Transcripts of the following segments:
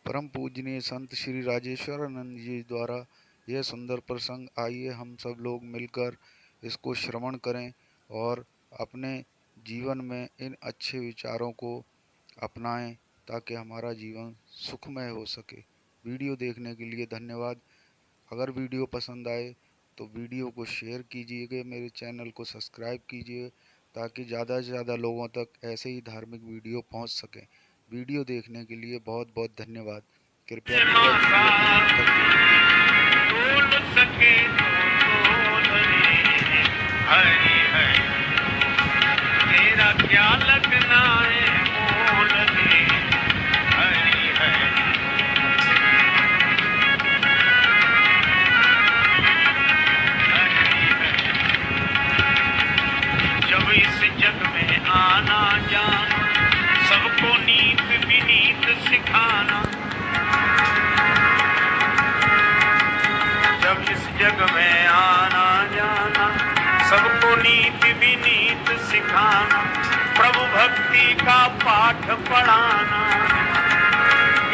परम पूजनीय संत श्री राजेश्वरानंद जी द्वारा यह सुंदर प्रसंग, आइए हम सब लोग मिलकर इसको श्रवण करें और अपने जीवन में इन अच्छे विचारों को अपनाएं ताकि हमारा जीवन सुखमय हो सके। वीडियो देखने के लिए धन्यवाद। अगर वीडियो पसंद आए तो वीडियो को शेयर कीजिएगा, मेरे चैनल को सब्सक्राइब कीजिए ताकि ज़्यादा से ज़्यादा लोगों तक ऐसे ही धार्मिक वीडियो पहुंच सकें। वीडियो देखने के लिए बहुत बहुत धन्यवाद। कृपया पूरा वीडियो अंत तक हरि हरि तेरा क्या लगना है मोल दे हरि हरि जब इस जग में आना जाना सबको नीत विनीत सिखाना, जब इस जग में आना जाना सबको नीति विनीत सिखाना, प्रभु भक्ति का पाठ पढ़ाना,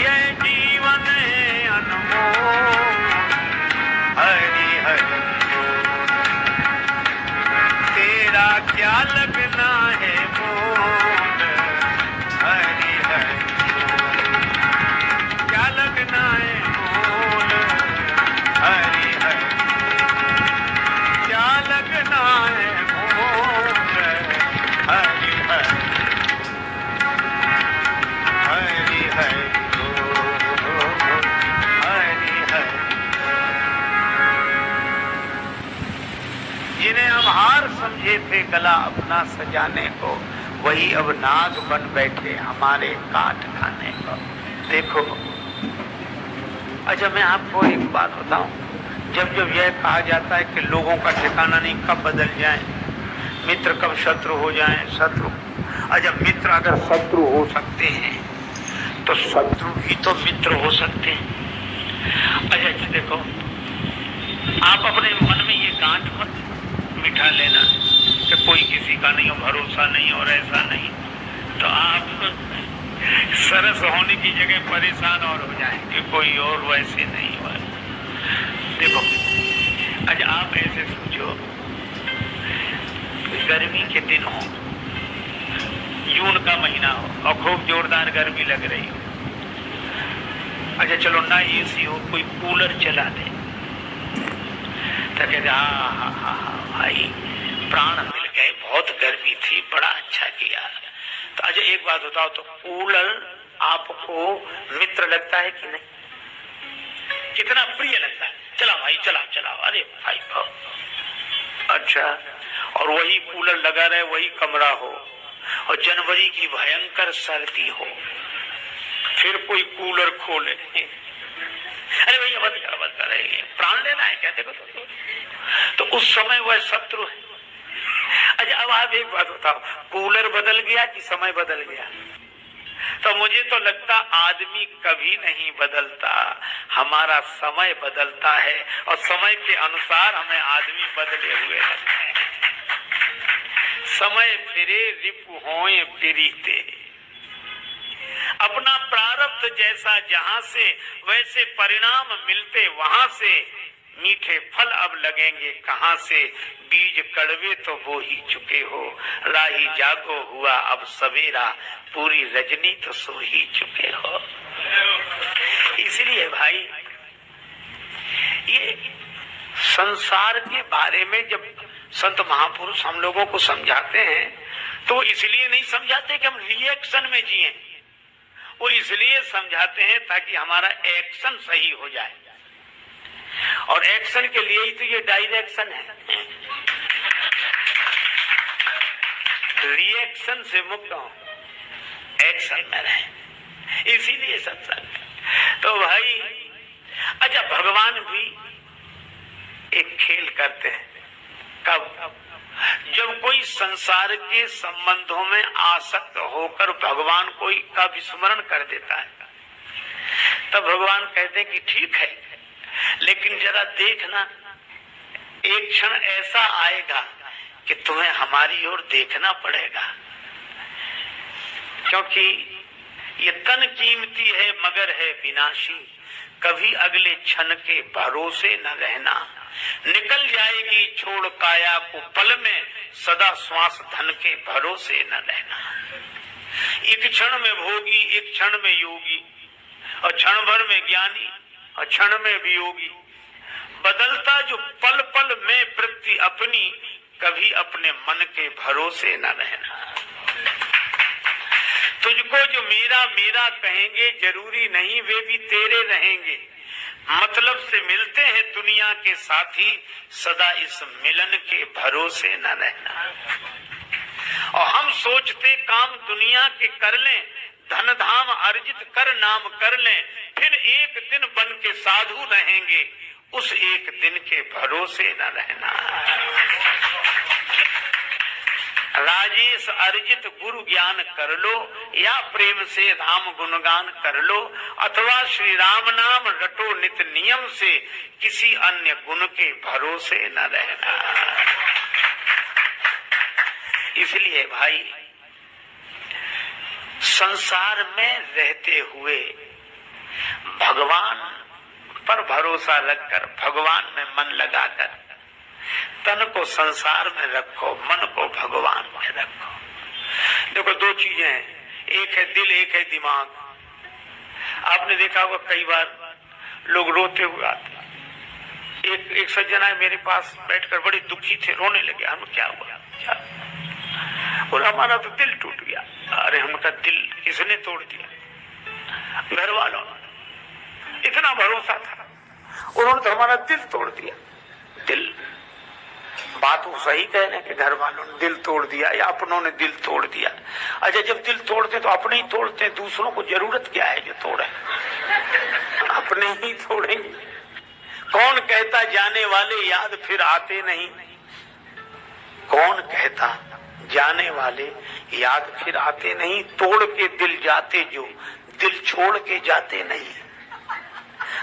यह जीवन है अनमोल हरि हरि तेरा क्या लगना है मोल हरि हरि क्या लगना है मोल हरि हरि क्या लगना है मोल हरि हरि हरि हरि हरि हरि। जिन्हें हम हार समझे थे गला अपना सजाने को, वही अब नाग बन बैठे हमारे काट खाने को। देखो, अच्छा मैं आपको एक बात बताऊं, जब जब यह कहा जाता है कि लोगों का ठिकाना नहीं, कब बदल जाए, मित्र कब शत्रु हो जाए, शत्रु, अच्छा मित्र अगर शत्रु हो सकते हैं तो शत्रु भी तो मित्र हो सकते हैं। अच्छा देखो, आप अपने मन में ये गांठ मत मिठा लेना कि कोई किसी का नहीं हो, भरोसा नहीं और ऐसा नहीं, तो आप सरस होने की जगह परेशान और हो जाएंगे, कोई और वैसे नहीं हुआ। देखो, आज आप ऐसे सोचो, गर्मी के दिन हो, जून का महीना हो और खूब जोरदार गर्मी लग रही हो, अच्छा चलो ना एसी हो, कोई कूलर चला दे, तो कहते हाँ भाई प्राण मिल गए, बहुत गर्मी थी, बड़ा अच्छा किया। तो अच्छा एक बात बताओ, तो कूलर आपको मित्र लगता है कि नहीं? कितना प्रिय लगता है, चला भाई चलाओ, अरे भाई भाव। अच्छा, और वही कूलर लगा रहे, वही कमरा हो और जनवरी की भयंकर सर्दी हो, फिर कोई कूलर खोले, अरे भैया बंद कर रहे हैं, प्राण लेना है क्या? देखो तो उस समय वह शत्रु है। अच्छा अब आप एक बात बताओ, कूलर बदल गया कि समय बदल गया? तो मुझे तो लगता आदमी कभी नहीं बदलता, हमारा समय बदलता है और समय के अनुसार हमें आदमी बदले हुए लगते हैं। समय फिरे रिपु होए फिरीते, अपना प्रारब्ध जैसा जहां से वैसे परिणाम मिलते वहां से, मीठे फल अब लगेंगे कहां से, बीज कड़वे तो वो ही चुके हो, राही जागो हुआ अब सवेरा, पूरी रजनी तो सो ही चुके हो। इसलिए भाई ये संसार के बारे में जब संत महापुरुष हम लोगों को समझाते हैं तो इसलिए नहीं समझाते कि हम रिएक्शन में जिए, वो इसलिए समझाते हैं ताकि हमारा एक्शन सही हो जाए, और एक्शन के लिए ही तो ये डायरेक्शन है, रिएक्शन से मुक्त हो, एक्शन में रहे, इसीलिए सत्संग। तो भाई अच्छा भगवान भी एक खेल करते हैं, कब? जब कोई संसार के संबंधों में आसक्त होकर भगवान कोई का विस्मरण कर देता है, तब भगवान कहते हैं कि ठीक है, लेकिन जरा देखना, एक क्षण ऐसा आएगा कि तुम्हें हमारी ओर देखना पड़ेगा, क्योंकि ये तन कीमती है मगर है विनाशी, कभी अगले क्षण के भरोसे न रहना। निकल जाएगी छोड़ काया को पल में, सदा श्वास धन के भरोसे न रहना। एक क्षण में भोगी, एक क्षण में योगी, और क्षण भर में ज्ञानी, और क्षण में वियोगी। बदलता जो पल पल में वृत्ति अपनी, कभी अपने मन के भरोसे न रहना। तुझको जो मेरा मेरा कहेंगे, जरूरी नहीं वे भी तेरे रहेंगे। मतलब से मिलते हैं दुनिया के साथी, सदा इस मिलन के भरोसे न रहना। और हम सोचते काम दुनिया के कर लें, धन धाम अर्जित कर नाम कर लें, फिर एक दिन बन के साधु रहेंगे, उस एक दिन के भरोसे न रहना। राजेश अर्जित गुरु ज्ञान कर लो, या प्रेम से राम गुणगान कर लो, अथवा श्री राम नाम रटो नित नियम से, किसी अन्य गुण के भरोसे न रहना। इसलिए भाई, संसार में रहते हुए भगवान पर भरोसा रखकर, भगवान में मन लगाकर, तन को संसार में रखो, मन को भगवान में रखो। देखो दो चीजें हैं, एक है दिल, एक है दिमाग। आपने देखा होगा कई बार लोग रोते हुए आते। एक सज्जन आए मेरे पास बैठकर, बड़े दुखी थे, रोने लगे। हम क्या हुआ? क्या? और हमारा तो दिल टूट गया। अरे हमका दिल किसने तोड़ दिया? घर वालों ने। इतना भरोसा था, उन्होंने तो हमारा दिल तोड़ दिया। दिल, बात वो सही कह रहे हैं कि घर वालों ने दिल तोड़ दिया या अपनों ने दिल तोड़ दिया। अच्छा, जब दिल तोड़ते तो अपने ही तोड़ते, दूसरों को जरूरत क्या है जो तोड़े? अपने ही तोड़ेंगे। कौन कहता जाने वाले याद फिर आते नहीं? कौन कहता जाने वाले याद फिर आते नहीं? तोड़ के दिल जाते जो, दिल छोड़ के जाते नहीं।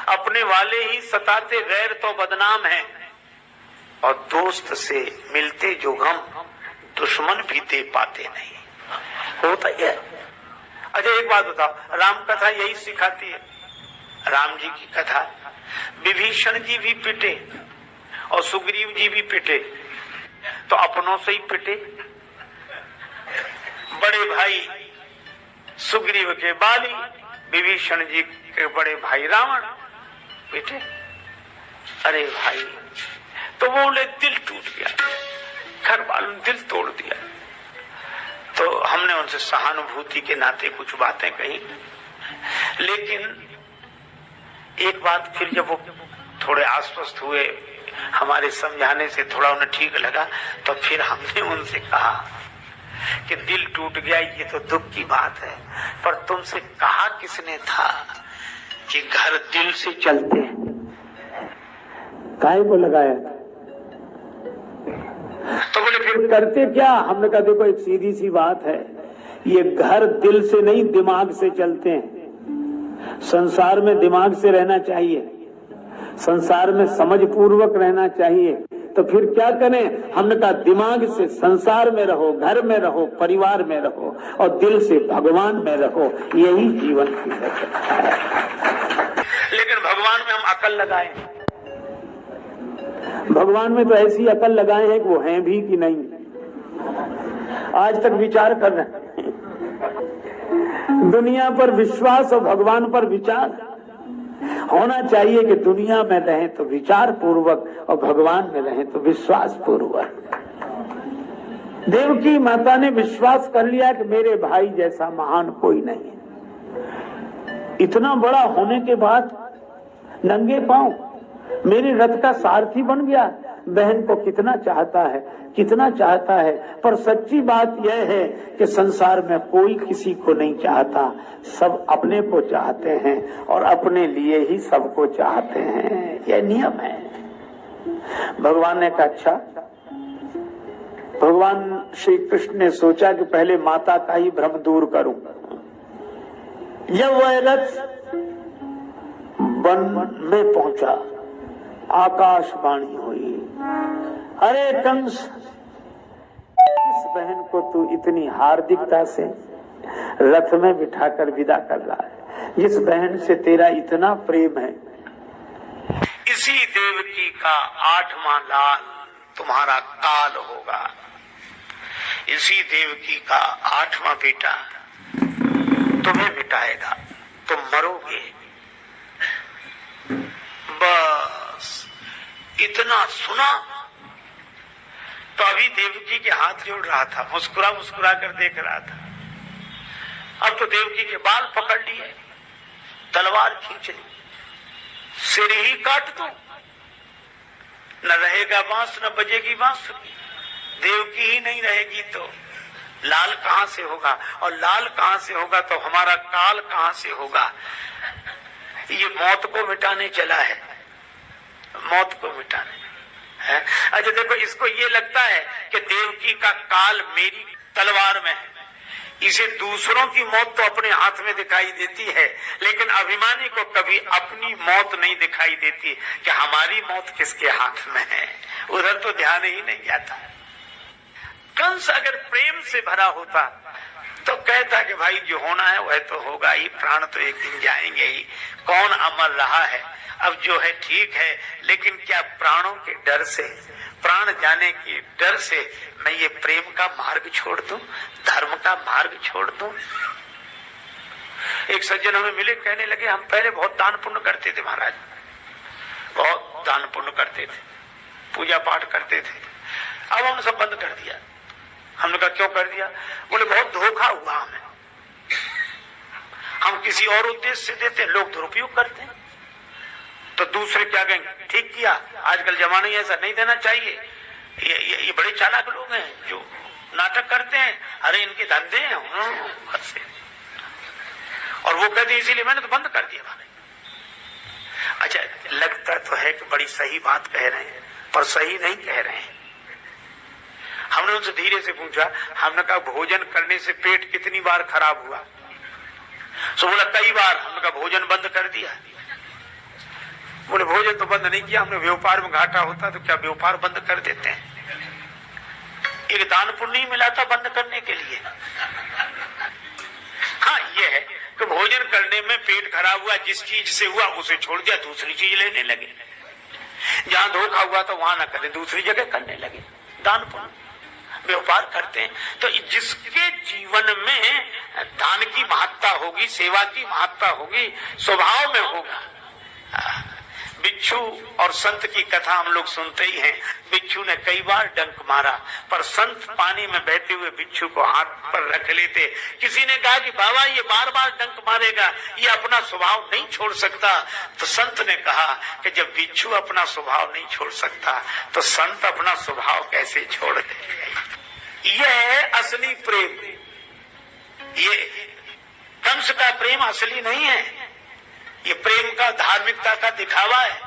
अपने वाले ही सताते, गैर तो बदनाम है। और दोस्त से मिलते जो गम, दुश्मन भी दे पाते नहीं। होता ही है। अच्छा एक बात बताओ, राम कथा यही सिखाती है। राम जी की कथा, विभीषण जी भी पिटे और सुग्रीव जी भी पिटे, तो अपनों से ही पिटे। बड़े भाई सुग्रीव के बाली, विभीषण जी के बड़े भाई रावण पिटे। अरे भाई, तो वो बोले दिल टूट गया, घर वालों ने दिल तोड़ दिया। तो हमने उनसे सहानुभूति के नाते कुछ बातें कही, लेकिन एक बात फिर जब वो थोड़े आश्वस्त हुए, हमारे समझाने से थोड़ा उन्हें ठीक लगा, तो फिर हमने उनसे कहा कि दिल टूट गया ये तो दुख की बात है, पर तुमसे कहा किसने था कि घर दिल से चलते हैं? काहे को लगाया? तो बोले फिर करते क्या? हमने कहा देखो एक सीधी सी बात है, ये घर दिल से नहीं दिमाग से चलते हैं। संसार में दिमाग से रहना चाहिए, संसार में समझ पूर्वक रहना चाहिए। तो फिर क्या करें? हमने कहा दिमाग से संसार में रहो, घर में रहो, परिवार में रहो, और दिल से भगवान में रहो, यही जीवन की है। लेकिन भगवान में हम अकल लगाए, भगवान में तो ऐसी अकल लगाए हैं कि वो हैं भी कि नहीं, आज तक विचार कर रहे हैं। दुनिया पर विश्वास और भगवान पर विचार होना चाहिए कि दुनिया में रहें तो विचार पूर्वक और भगवान में रहें तो विश्वास पूर्वक। देवकी माता ने विश्वास कर लिया कि मेरे भाई जैसा महान कोई नहीं है। इतना बड़ा होने के बाद नंगे पांव मेरे रथ का सारथी बन गया। बहन को कितना चाहता है, कितना चाहता है। पर सच्ची बात यह है कि संसार में कोई किसी को नहीं चाहता, सब अपने को चाहते हैं और अपने लिए ही सबको चाहते हैं। यह नियम है। भगवान ने कहा अच्छा। भगवान श्री कृष्ण ने सोचा कि पहले माता का ही भ्रम दूर करूं। जब वह रथ वन में पहुंचा, आकाशवाणी हुई, अरे कंस, इस बहन को तू इतनी हार्दिकता से रथ में बिठाकर विदा कर रहा है। जिस बहन से तेरा इतना प्रेम है, इसी देवकी का 8वां लाल तुम्हारा काल होगा। इसी देवकी का 8वां बेटा तुम्हें मिटाएगा, तुम मरोगे। बस इतना सुना तो अभी देवकी के हाथ जोड़ रहा था, मुस्कुरा मुस्कुरा कर देख रहा था। अब तो देवकी के बाल पकड़ लिए, तलवार खींच ली, सिर ही काट दो, न रहेगा बांस न बजेगी बांसुरी। देवकी ही नहीं रहेगी तो लाल कहां से होगा, और लाल कहां से होगा तो हमारा काल कहां से होगा। ये मौत को मिटाने चला है, मौत को मिटाने है। अच्छा देखो, इसको ये लगता है कि देवकी का काल मेरी तलवार में है, इसे दूसरों की मौत तो अपने हाथ में दिखाई देती है, लेकिन अभिमानी को कभी अपनी मौत नहीं दिखाई देती कि हमारी मौत किसके हाथ में है। उधर तो ध्यान ही नहीं जाता। कंस अगर प्रेम से भरा होता तो कहता कि भाई जो होना है वह तो होगा ही, प्राण तो एक दिन जाएंगे ही, कौन अमर रहा है, अब जो है ठीक है। लेकिन क्या प्राणों के डर से, प्राण जाने के डर से मैं ये प्रेम का मार्ग छोड़ दूं, धर्म का मार्ग छोड़ दूं। एक सज्जन हमें मिले, कहने लगे हम पहले बहुत दान पुण्य करते थे महाराज, बहुत दान पुण्य करते थे, पूजा पाठ करते थे, अब हमने सब बंद कर दिया। हमने कहा क्यों कर दिया? बोले बहुत धोखा हुआ हमें, हम किसी और उद्देश्य से देते, लोग दुरुपयोग करते हैं। तो दूसरे क्या कहेंगे, ठीक किया, आजकल जमाना ही ऐसा, नहीं देना चाहिए। ये बड़े चालाक लोग हैं जो नाटक करते हैं, अरे इनके धंधे हैं। और वो कहते हैं इसीलिए मैंने तो बंद कर दिया। अच्छा, लगता तो है कि बड़ी सही बात कह रहे हैं, पर सही नहीं कह रहे हैं। हमने उनसे धीरे से पूछा, हमने कहा भोजन करने से पेट कितनी बार खराब हुआ? सो बोला कई बार। हमने कहा भोजन बंद कर दिया? बोले भोजन तो बंद नहीं किया हमने, व्यापार में घाटा होता तो क्या व्यापार बंद कर देते हैं? एक दान पुण्य मिला था बंद करने के लिए। हाँ, ये है कि भोजन करने में पेट खराब हुआ, जिस चीज से हुआ उसे छोड़ दिया, दूसरी चीज लेने लगे। जहां धोखा हुआ तो वहां न करे, दूसरी जगह करने लगे। दान पुण्य व्यापार करते हैं। तो जिसके जीवन में दान की महत्ता होगी, सेवा की महत्ता होगी, स्वभाव में होगा। बिच्छू और संत की कथा हम लोग सुनते ही हैं। बिच्छू ने कई बार डंक मारा, पर संत पानी में बहते हुए बिच्छू को हाथ पर रख लेते। किसी ने कहा कि बाबा ये बार बार डंक मारेगा, ये अपना स्वभाव नहीं छोड़ सकता। तो संत ने कहा कि जब बिच्छू अपना स्वभाव नहीं छोड़ सकता तो संत अपना स्वभाव कैसे छोड़ दे। यह है असली प्रेम। ये कंस का प्रेम असली नहीं है, ये प्रेम का धार्मिकता का दिखावा है।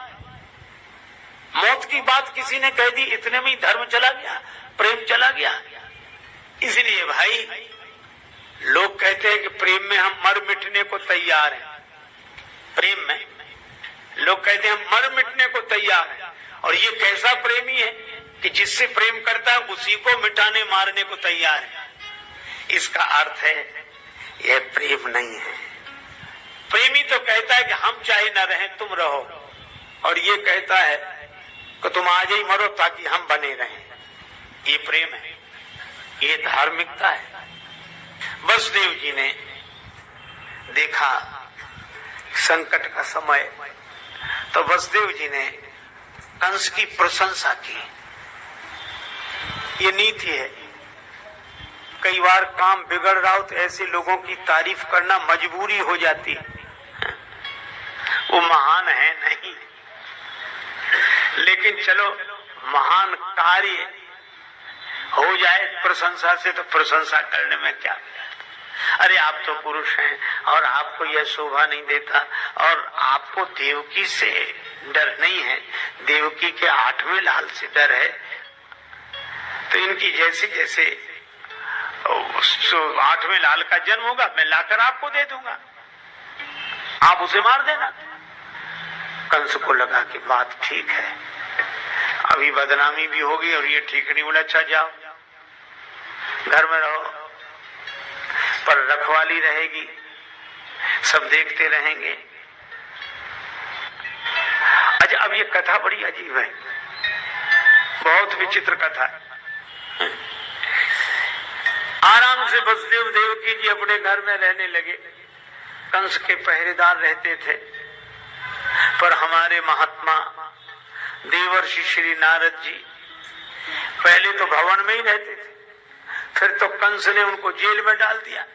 मौत की बात किसी ने कह दी, इतने में ही धर्म चला गया, प्रेम चला गया। इसलिए भाई लोग कहते हैं कि प्रेम में हम मर मिटने को तैयार हैं। प्रेम में लोग कहते हैं हम मर मिटने को तैयार हैं। और ये कैसा प्रेमी है कि जिससे प्रेम करता है उसी को मिटाने मारने को तैयार है। इसका अर्थ है यह प्रेम नहीं है। प्रेमी तो कहता है कि हम चाहे न रहें तुम रहो, और ये कहता है कि तुम आज ही मरो ताकि हम बने रहें। ये प्रेम है, ये धार्मिकता है। वसुदेव जी ने देखा संकट का समय, तो वसुदेव जी ने कंस की प्रशंसा की। ये नीति है, कई बार काम बिगड़ रहा हो तो ऐसे लोगों की तारीफ करना मजबूरी हो जाती है। वो महान है नहीं, लेकिन चलो महान कार्य हो जाए प्रशंसा से तो प्रशंसा करने में क्या। अरे आप तो पुरुष हैं और आपको यह शोभा नहीं देता, और आपको देवकी से डर नहीं है, देवकी के 8वें लाल से डर है। तो इनकी जैसे जैसे 8वें लाल का जन्म होगा मैं लाकर आपको दे दूंगा, आप उसे मार देना। कंस को लगा कि बात ठीक है, अभी बदनामी भी होगी और ये ठीक नहीं। बोला अच्छा जाओ घर में रहो। पर रखवाली रहेगी, सब देखते रहेंगे। अच्छा, अब ये कथा बड़ी अजीब है, बहुत विचित्र कथा है। आराम से वसुदेव देवकी जी अपने घर में रहने लगे, कंस के पहरेदार रहते थे। पर हमारे महात्मा देवर्षि श्री नारद जी पहले तो भवन में ही रहते थे, फिर तो कंस ने उनको जेल में डाल दिया,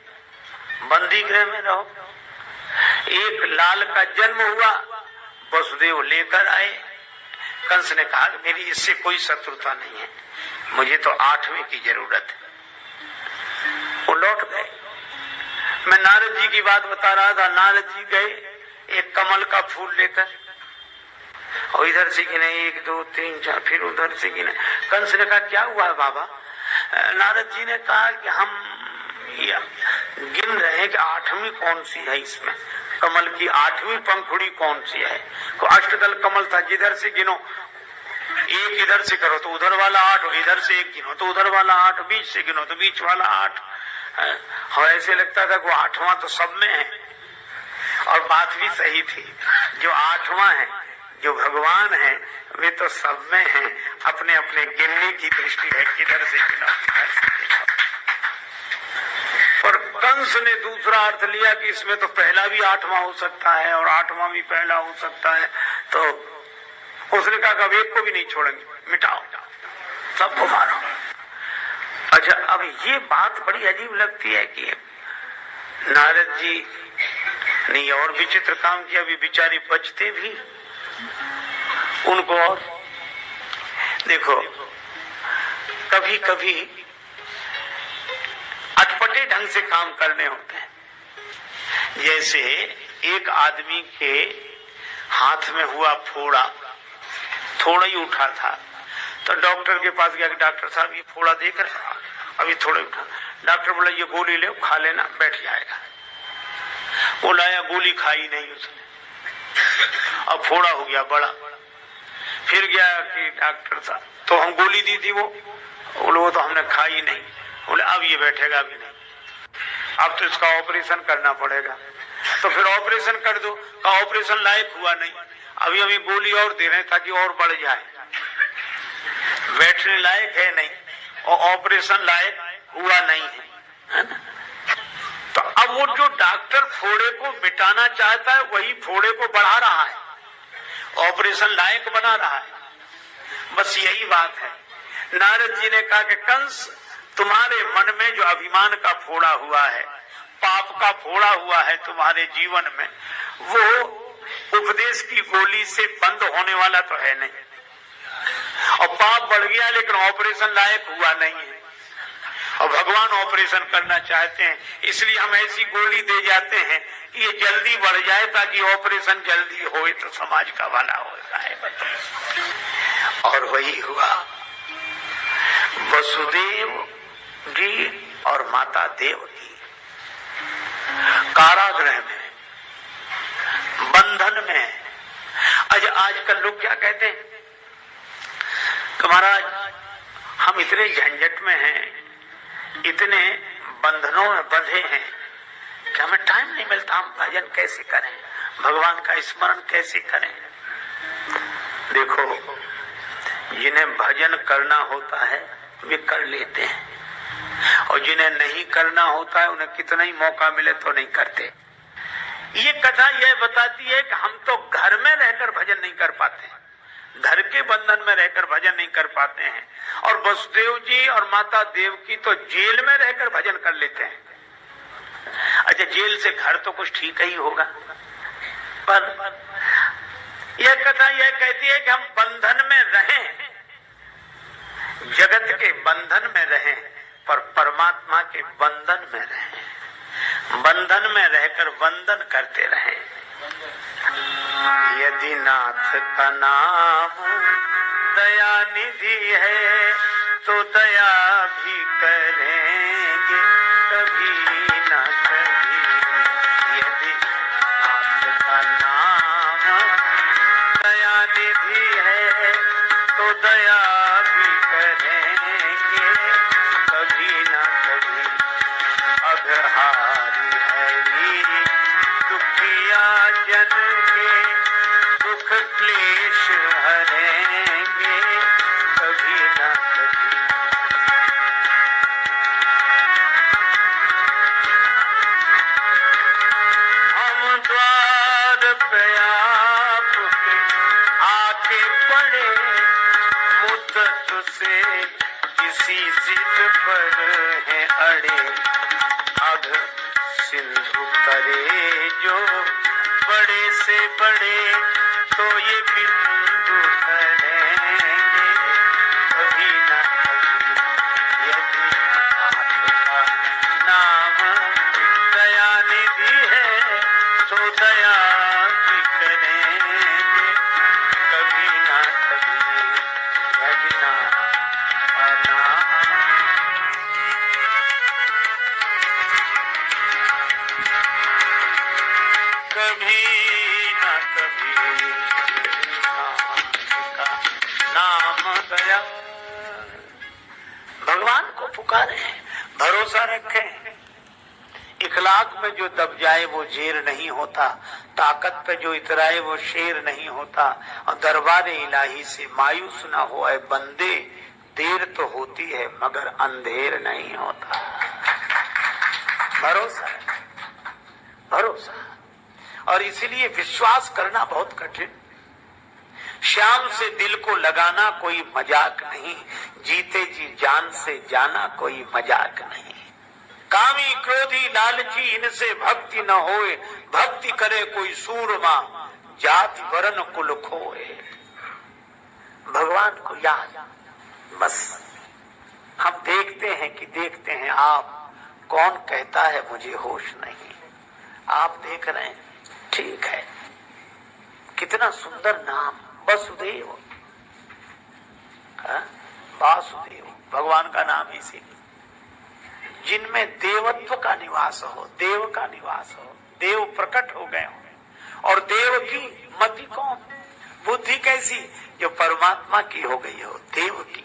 बंदी गृह में रहो। एक लाल का जन्म हुआ, वसुदेव लेकर आए। कंस ने कहा कि मेरी इससे कोई शत्रुता नहीं है, मुझे तो 8वें की जरूरत है। वो लौट गए। मैं नारद जी की बात बता रहा था, नारद जी गए एक कमल का फूल लेकर, और इधर से गिने 1 2 3 4, फिर उधर से गिने। कंस ने कहा क्या हुआ है बाबा? नारद जी ने कहा कि हम गिन रहे हैं कि 8वीं कौन सी है, इसमें कमल की 8वीं पंखुड़ी कौन सी है। तो अष्टदल कमल था, जिधर से गिनो, एक इधर से करो तो उधर वाला 8, इधर से एक गिनो तो उधर वाला 8, बीच से गिनो तो बीच वाला 8। हाँ, ऐसे लगता था कि 8वां तो सब में है। और बात भी सही थी, जो 8वां है, जो भगवान है, वे तो सब में है। अपने अपने गिनने की दृष्टि है, किधर से गिनो किधर से गिनो। पर कंस ने दूसरा अर्थ लिया कि इसमें तो पहला भी 8वां हो सकता है और 8वां भी पहला हो सकता है। तो उसने कहा अब एक को भी नहीं छोड़ेंगे, मिटाओ, सबको मारो। अच्छा, अब ये बात बड़ी अजीब लगती है कि नारद जी ने और विचित्र काम किया, भी बेचारे बचते भी उनको। और देखो, कभी कभी अटपटे ढंग से काम करने होते हैं। जैसे एक आदमी के हाथ में हुआ फोड़ा, थोड़ा ही उठा था, तो डॉक्टर के पास गया कि डॉक्टर साहब ये फोड़ा देख रहे हैं, अभी थोड़ा उठा। डॉक्टर बोला ये गोली ले, खा लेना, बैठ जाएगा। वो लाया, गोली खाई नहीं उसने, अब फोड़ा हो गया बड़ा। फिर गया कि डॉक्टर साहब, तो हम गोली दी थी, वो तो हमने खाई नहीं। बोले अब ये बैठेगा भी नहीं, अब तो इसका ऑपरेशन करना पड़ेगा। तो फिर ऑपरेशन कर दो, का ऑपरेशन लायक हुआ नहीं, अभी अभी गोली और दे रहे ताकि और बढ़ जाए, बैठने लायक है नहीं और ऑपरेशन लायक हुआ नहीं है ना? तो अब वो जो डॉक्टर फोड़े को मिटाना चाहता है, वही फोड़े को बढ़ा रहा है, ऑपरेशन लायक बना रहा है। बस यही बात है। नारद जी ने कहा कि कंस, तुम्हारे मन में जो अभिमान का फोड़ा हुआ है, पाप का फोड़ा हुआ है तुम्हारे जीवन में, वो उपदेश की गोली से बंद होने वाला तो है नहीं। और पाप बढ़ गया लेकिन ऑपरेशन लायक हुआ नहीं है, और भगवान ऑपरेशन करना चाहते हैं, इसलिए हम ऐसी गोली दे जाते हैं कि ये जल्दी बढ़ जाए ताकि ऑपरेशन जल्दी होए तो समाज का भला होता है। और वही हुआ। वसुदेव जी और माता देवकी कारागृह में, बंधन में। आजकल लोग क्या कहते हैं कि महाराज हम इतने झंझट में हैं, इतने बंधनों में बंधे हैं कि हमें टाइम नहीं मिलता, हम भजन कैसे करें, भगवान का स्मरण कैसे करें। देखो, जिन्हें भजन करना होता है वे कर लेते हैं, और जिन्हें नहीं करना होता है उन्हें कितना ही मौका मिले तो नहीं करते। ये कथा यह बताती है कि हम तो घर में रहकर भजन नहीं कर पाते, घर के बंधन में रहकर भजन नहीं कर पाते हैं। और वसुदेव जी और माता देवकी तो जेल में रहकर भजन कर लेते हैं। अच्छा, जेल से घर तो कुछ ठीक ही होगा, पर यह कथा यह कहती है कि हम बंधन में रहें, जगत के बंधन में रहें, पर परमात्मा के बंधन में रहें, बंधन में रहकर वंदन करते रहें। यदि नाथ का नाम दया निधि है तो दया भी करेंगे कभी न कभी। यदि नाथ का नाम दया निधि है तो दया भी करेंगे कभी न कभी। अघहा से किसी जिद पर है अड़े, अघ सिंधु तरे जो बड़े से बड़े तो ये बिंदु तरेंगे कभी न कभी। यदि नाथ का नाम दया निधि है तो दया भी करेंगे कभी न कभी। यदि नाथ का नाम कभी न कभी नाम दया। भगवान को पुकारे, भरोसा रखें। इखलाक में जो दब जाए वो जेर नहीं होता, ताकत पे जो इतराए वो शेर नहीं होता। और दरबार इलाही से मायूस ना हो ऐ बंदे, देर तो होती है मगर अंधेर नहीं होता। भरोसा, भरोसा। और इसीलिए विश्वास करना बहुत कठिन। श्याम से दिल को लगाना कोई मजाक नहीं, जीते जी जान से जाना कोई मजाक नहीं। कामी क्रोधी लालची इनसे भक्ति न होए, भक्ति करे कोई सूरमा जाति वरण कुल खोए। भगवान को याद, बस हम देखते हैं कि देखते हैं। आप कौन कहता है मुझे होश नहीं, आप देख रहे हैं, ठीक है। कितना सुंदर नाम वसुदेव, वासुदेव भगवान का नाम इसी, जिनमें देवत्व का निवास हो, देव का निवास हो, देव प्रकट हो गए हो। और देव की मति कौन, बुद्धि कैसी, जो परमात्मा की हो गई हो, देव की,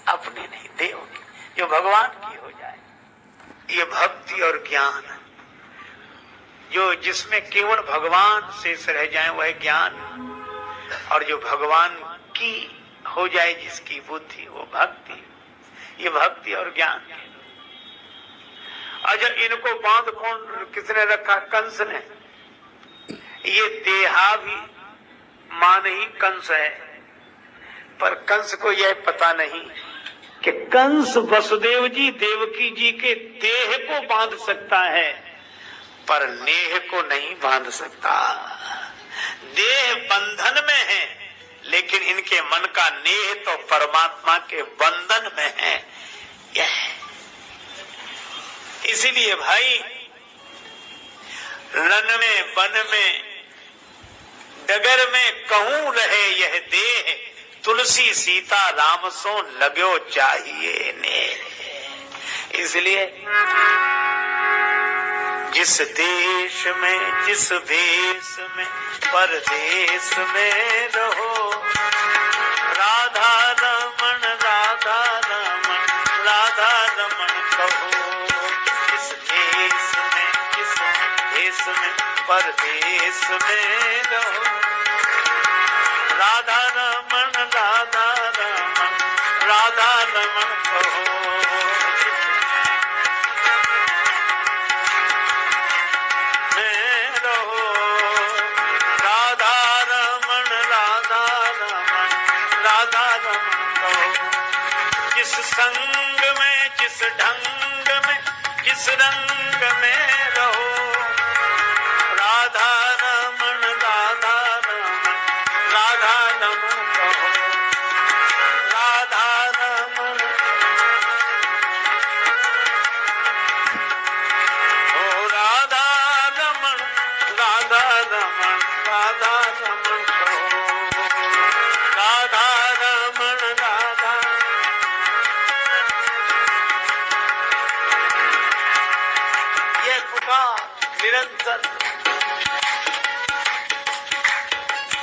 अपनी नहीं देव की, जो भगवान की हो जाए। ये भक्ति और ज्ञान जो जिसमें केवल भगवान शेष रह जाए वह ज्ञान, और जो भगवान की हो जाए जिसकी बुद्धि वो भक्ति। ये भक्ति और ज्ञान। अच्छा, इनको बांध कौन किसने रखा? कंस ने। ये देहा भी मान ही कंस है, पर कंस को यह पता नहीं कि कंस वसुदेव जी देवकी जी के देह को बांध सकता है पर नेह को नहीं बांध सकता। देह बंधन में है लेकिन इनके मन का नेह तो परमात्मा के बंधन में है। यह इसीलिए भाई रण में वन में डगर में कहूं रहे यह देह, तुलसी सीता राम सो लगो चाहिए नेह। इसलिए जिस देश में जिस भेष में परदेश में रहो, राधा रमन राधा रमन राधा रमन कहो। जिस देश में जिस भेष में परदेश में रहो, राधा रमन राधा रमन राधा रमन कहो। जिस संग में जिस ढंग में जिस रंग में रहो, राधा रमन राधा रमन राधा रमन कहो। राधा रमन ओ राधा रमन राधा रमन राधा रमन कहो। राधा रमन राधा निरंतर,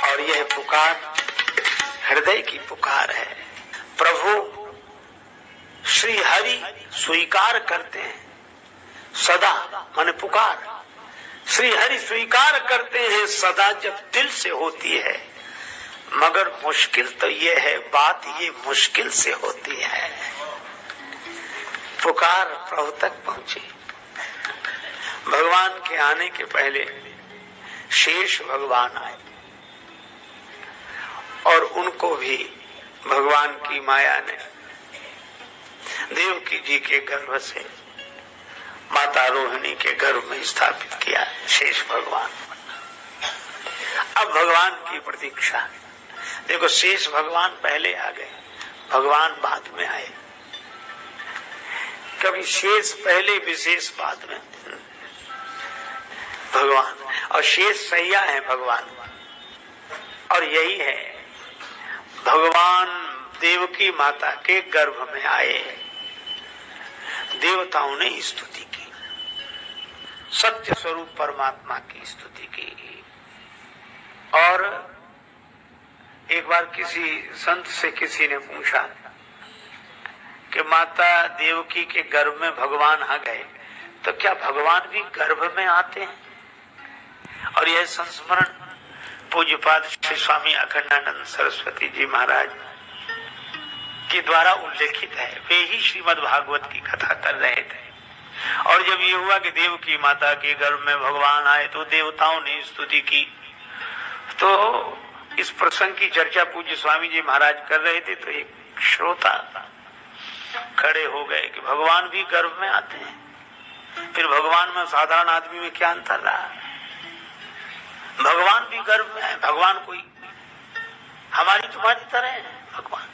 और यह पुकार हृदय की पुकार है। प्रभु श्री हरि स्वीकार करते हैं सदा, माने पुकार श्री हरि स्वीकार करते हैं सदा जब दिल से होती है। मगर मुश्किल तो यह है, बात ये मुश्किल से होती है। पुकार प्रभु तक पहुंची। भगवान के आने के पहले शेष भगवान आए और उनको भी भगवान की माया ने देवकी जी के गर्भ से माता रोहिणी के गर्भ में स्थापित किया शेष भगवान। अब भगवान की प्रतीक्षा। देखो, शेष भगवान पहले आ गए, भगवान बाद में आए। कभी शेष पहले, विशेष बाद में भगवान। और शेष सैया है भगवान। और यही है, भगवान देवकी माता के गर्भ में आए, देवताओं ने स्तुति की, सत्य स्वरूप परमात्मा की स्तुति की। और एक बार किसी संत से किसी ने पूछा कि माता देवकी के गर्भ में भगवान आ गए, तो क्या भगवान भी गर्भ में आते हैं? और यह संस्मरण पूज्यपाद श्री स्वामी अखंडानंद सरस्वती जी महाराज के द्वारा उल्लेखित है। वे ही श्रीमद् भागवत की कथा कर रहे थे। और जब ये हुआ कि देवकी माता के गर्भ में भगवान आए तो देवताओं ने स्तुति की। तो इस प्रसंग की चर्चा पूज्य स्वामी जी महाराज कर रहे थे, तो एक श्रोता खड़े हो गए कि भगवान भी गर्भ में आते हैं, फिर भगवान में साधारण आदमी में क्या अंतर रहा? भगवान भी गर्भ में है। भगवान कोई हमारी तुम्हारी तरह है भगवान।